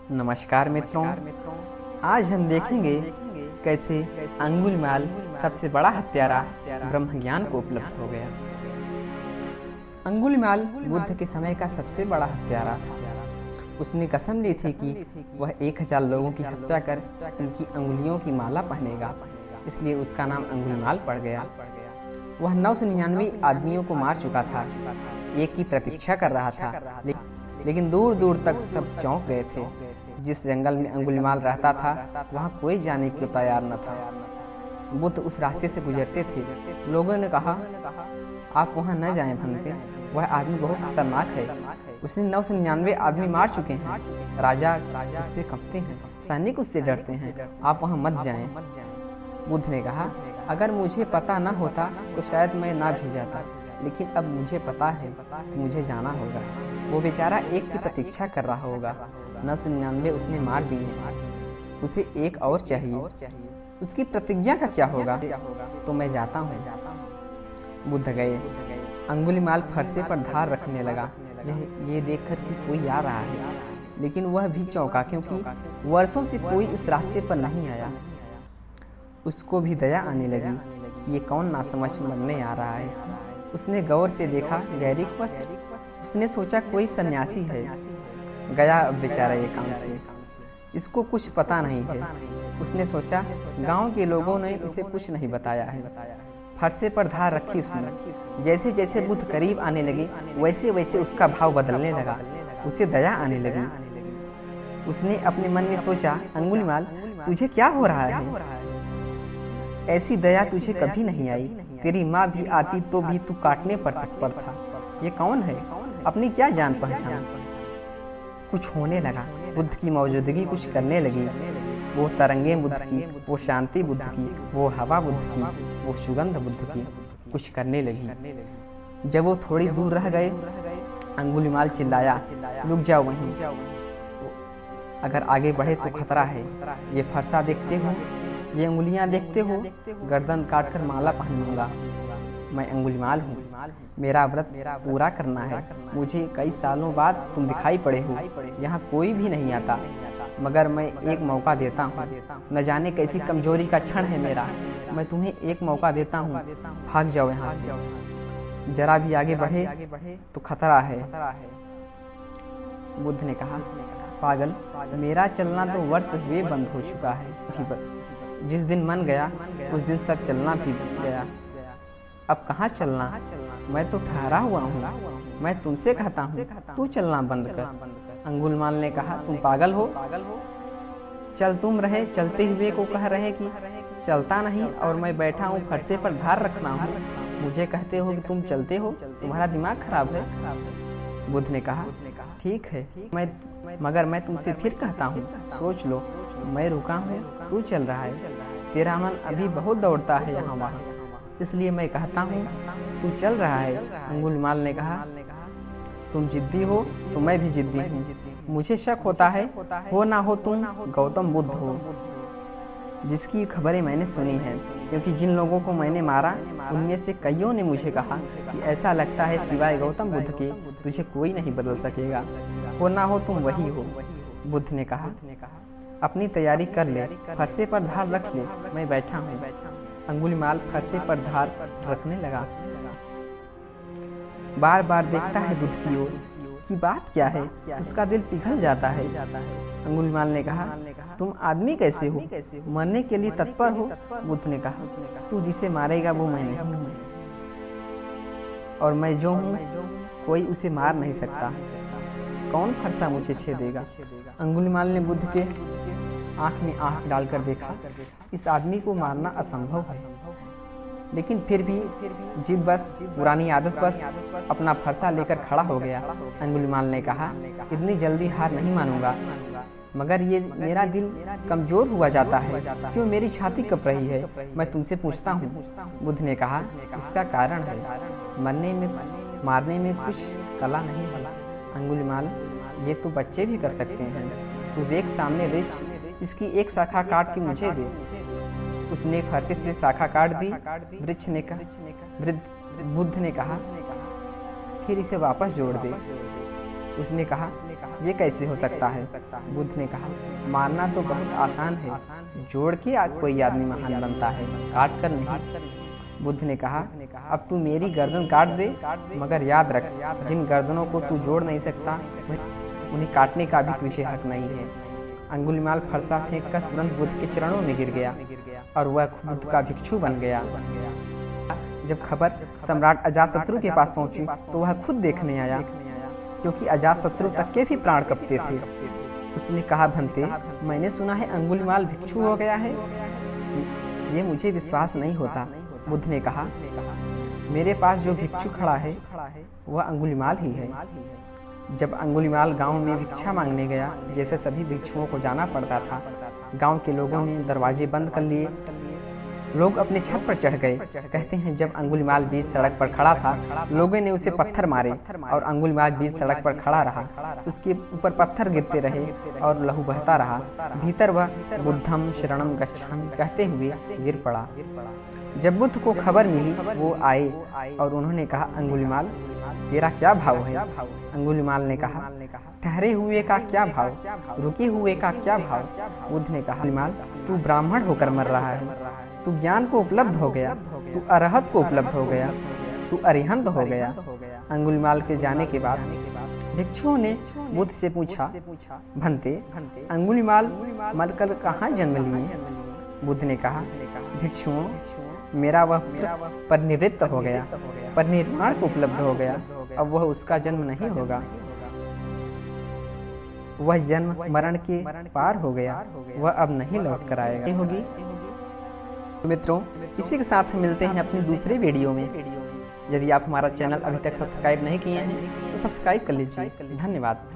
नमस्कार मित्रों। आज हम देखेंगे कैसे अंगुलीमाल सबसे बड़ा हत्यारा ब्रह्म ज्ञान को उपलब्ध हो गया। अंगुलीमाल बुद्ध के समय का सबसे बड़ा हत्यारा था। उसने कसम ली थी कि वह 1000 लोगों की हत्या कर उनकी अंगुलियों की माला पहनेगा, इसलिए उसका नाम अंगुलीमाल पड़ गया। वह 999 आदमियों को मार चुका था, एक की प्रतीक्षा कर रहा था, लेकिन दूर दूर तक सब चौंक गए थे। जिस जंगल में अंगुलीमाल रहता था वहाँ कोई जाने को तैयार न था। बुद्ध उस रास्ते से गुजरते थे। लोगों ने कहा, आप वहाँ न जाएं भंते, वह आदमी बहुत खतरनाक है। उसने 999 आदमी मार चुके हैं। राजा उससे कांपते हैं, सैनिक उससे डरते हैं, आप वहाँ मत जाएं। बुद्ध ने कहा, अगर मुझे पता न होता तो शायद मैं ना भी जाता, लेकिन अब मुझे पता है तो मुझे जाना होगा। वो बेचारा एक की प्रतीक्षा कर रहा होगा। 999 उसने मार दिए, उसे एक और चाहिए। उसकी प्रतिज्ञा का क्या होगा? तो मैं जाता हूँ। बुद्ध गए। अंगुलीमाल फरसे पर धार रखने लगा, ये देखकर कि कोई आ रहा है, लेकिन वह भी चौंका क्योंकि वर्षों से कोई इस रास्ते पर नहीं आया। उसको भी दया आने लगी कि ये कौन नासमझ मरने आ रहा है। उसने गौर से देखा, गहरी वस्त्र। उसने सोचा कोई सन्यासी है, गया अब बेचारा ये काम से, इसको कुछ पता नहीं है। उसने सोचा गांव के लोगों ने इसे कुछ नहीं बताया है। फरसे पर धार रखी उसने। जैसे जैसे बुद्ध करीब आने लगे वैसे वैसे उसका भाव बदलने लगा, उसे दया आने लगी। उसने अपने मन में सोचा, अंगुलीमाल तुझे क्या हो रहा है? ऐसी दया तुझे कभी नहीं आई। तेरी माँ भी आती तो भी तू काटने पर तत्पर था। ये कौन है? अपनी क्या जान पहचान? कुछ होने लगा। बुद्ध की मौजूदगी कुछ करने लगी। वो तरंगे बुद्ध की, वो शांति बुद्ध की, वो हवा बुद्ध की, वो सुगंध बुद्ध की कुछ करने लगी। जब वो थोड़ी दूर रह गए, अंगुलीमाल चिल्लाया, रुक जाओ वहीं, अगर आगे बढ़े तो खतरा है। ये फरसा देखते हो, ये उंगलियां देखते हो, गर्दन काटकर माला पहन लूंगा। मैं अंगुलीमाल हूँ, मेरा व्रत पूरा करना है। मुझे कई सालों बाद तुम दिखाई पड़े हो। यहाँ कोई भी नहीं आता, मगर मैं एक मौका देता हूँ। न जाने कैसी कमजोरी का क्षण है मेरा, मैं तुम्हें एक मौका देता हूँ। भाग जाओ यहाँ से, जरा भी आगे बढ़े तो खतरा है। बुद्ध ने कहा, पागल, मेरा चलना तो वर्ष हुए बंद हो चुका है। जिस दिन मन गया उस दिन सब चलना भी गया। अब कहाँ चलना? मैं तो ठहरा हुआ हूँ। मैं तुमसे कहता हूँ तू चलना बंद कर। अंगुलीमाल ने कहा, तुम पागल हो? चल तुम रहे चलते हुए को कह रहे कि चलता नहीं, और मैं बैठा हूँ फरसे पर धार रखना हूँ। मुझे कहते हो कि तुम चलते हो? तुम्हारा दिमाग खराब है। बुद्ध ने कहा, ठीक है, मगर मैं तुमसे फिर कहता हूँ, सोच लो। मैं रुका हूँ, तू चल रहा है। तेरा मन अभी बहुत दौड़ता है यहाँ वहाँ, इसलिए मैं कहता हूँ तू चल रहा है। अंगुलीमाल ने कहा, तुम जिद्दी हो तो मैं भी जिद्दी हूँ। मुझे शक होता है, हो ना हो तुम गौतम बुद्ध हो, जिसकी खबरें मैंने सुनी हैं। क्योंकि जिन लोगों को मैंने मारा उनमें से कईयों ने मुझे कहा कि ऐसा लगता है सिवाय गौतम बुद्ध के तुझे कोई नहीं बदल सकेगा। हो ना हो तुम वही हो। बुद्ध ने कहा, अपनी तैयारी कर ले, फरसे पर धार रख ले, मैं बैठा हूँ। अंगुलीमाल फरसे पर धार रखने लगा। बार बार देखता है बुद्ध की ओर कि बात क्या है। उसका दिल पिघल जाता है। अंगुलीमाल ने कहा, तुम आदमी कैसे हो? मरने के लिए तत्पर हो? बुद्ध ने कहा, तू जिसे मारेगा वो मैं नहीं हूँ, और मैं जो हूँ कोई उसे मार नहीं सकता। कौन फरसा मुझे छेदेगा? अंगुलीमाल ने बुद्ध के आंख में आंख डालकर देखा। इस आदमी को मारना असंभव है, लेकिन फिर भी जिद बस, पुरानी आदत बस, अपना फरसा लेकर खड़ा हो गया। अंगुलीमाल ने कहा, इतनी जल्दी हार नहीं मानूंगा, मगर ये मेरा दिल कमजोर हुआ जाता है। क्यों मेरी छाती कँप रही है? मैं तुमसे पूछता हूँ। बुद्ध ने कहा, इसका कारण है, मरने में मारने में कुछ कला नहीं है। अंगुलीमाल, ये तो बच्चे भी कर सकते हैं। तू देख सामने वृक्ष, इसकी एक शाखा काट के मुझे दे। उसने फरसे से शाखा काट दी। वृक्ष ने कहा, बुद्ध ने कहा, फिर इसे वापस जोड़ दे। उसने कहा, ये कैसे हो सकता है? बुद्ध ने कहा, मारना तो बहुत आसान है, जोड़ के कोई आदमी महान बनता है, काट कर नहीं। बुद्ध ने कहा, अब तू मेरी गर्दन काट दे, मगर याद रख, जिन गर्दनों को तू जोड़ नहीं सकता उन्हें काटने का भी तुझे हक नहीं है। अंगुलीमाल फरसा फेंक कर तुरंत बुद्ध के चरणों में गिर गया और वह बुद्ध का भिक्षु बन गया। जब खबर सम्राट अजातशत्रु के पास पहुंची तो वह खुद देखने आया, क्योंकि अजातशत्रु तक के भी प्राण कँपते थे। उसने कहा, भंते, मैंने सुना है अंगुलीमाल भिक्षु हो गया है, ये मुझे विश्वास नहीं होता। बुद्ध ने कहा, मेरे पास जो भिक्षु खड़ा है वह अंगुलीमाल ही है। जब अंगुलीमाल गांव में भिक्षा मांगने गया, जैसे सभी भिक्षुओं को जाना पड़ता था, गांव के लोगों ने दरवाजे बंद कर लिए। लोग अपने छत पर चढ़ गए। कहते हैं, जब अंगुलीमाल बीच सड़क पर खड़ा था, लोगों ने उसे पत्थर मारे और अंगुलीमाल बीच सड़क पर खड़ा रहा। उसके ऊपर पत्थर गिरते रहे और लहू बहता रहा। भीतर वह बुद्धम शरणम गच्छामि कहते हुए गिर पड़ा। जब बुद्ध को खबर मिली, वो आए और उन्होंने कहा, अंगुलीमाल, तेरा क्या भाव है? अंगुलीमाल ने कहा, ठहरे हुए का क्या भाव, रुके हुए का क्या भाव? बुद्ध ने कहा, अंगुलीमाल, तू ब्राह्मण होकर मर रहा है, तू ज्ञान को उपलब्ध हो गया, तू अरहत को उपलब्ध हो गया, तू अरिहंत हो गया। अंगुलीमाल के जाने के बाद भिक्षुओं ने बुद्ध से पूछा, भंते, अंगुलीमाल मरकर कहाँ जन्म लिए? बुद्ध ने कहा, भिक्षुओं, मेरा वह पुत्र परिनिवृत्त हो गया, परिनिर्वाण को उपलब्ध हो गया, अब वह उसका जन्म नहीं होगा, वह जन्म मरण के पार हो गया, वह अब नहीं लौट कर आएगा होगी। तो मित्रों, इसी के साथ मिलते हैं अपनी दूसरे वीडियो में। यदि आप हमारा चैनल अभी तक सब्सक्राइब नहीं किए हैं तो सब्सक्राइब कर लीजिए। धन्यवाद।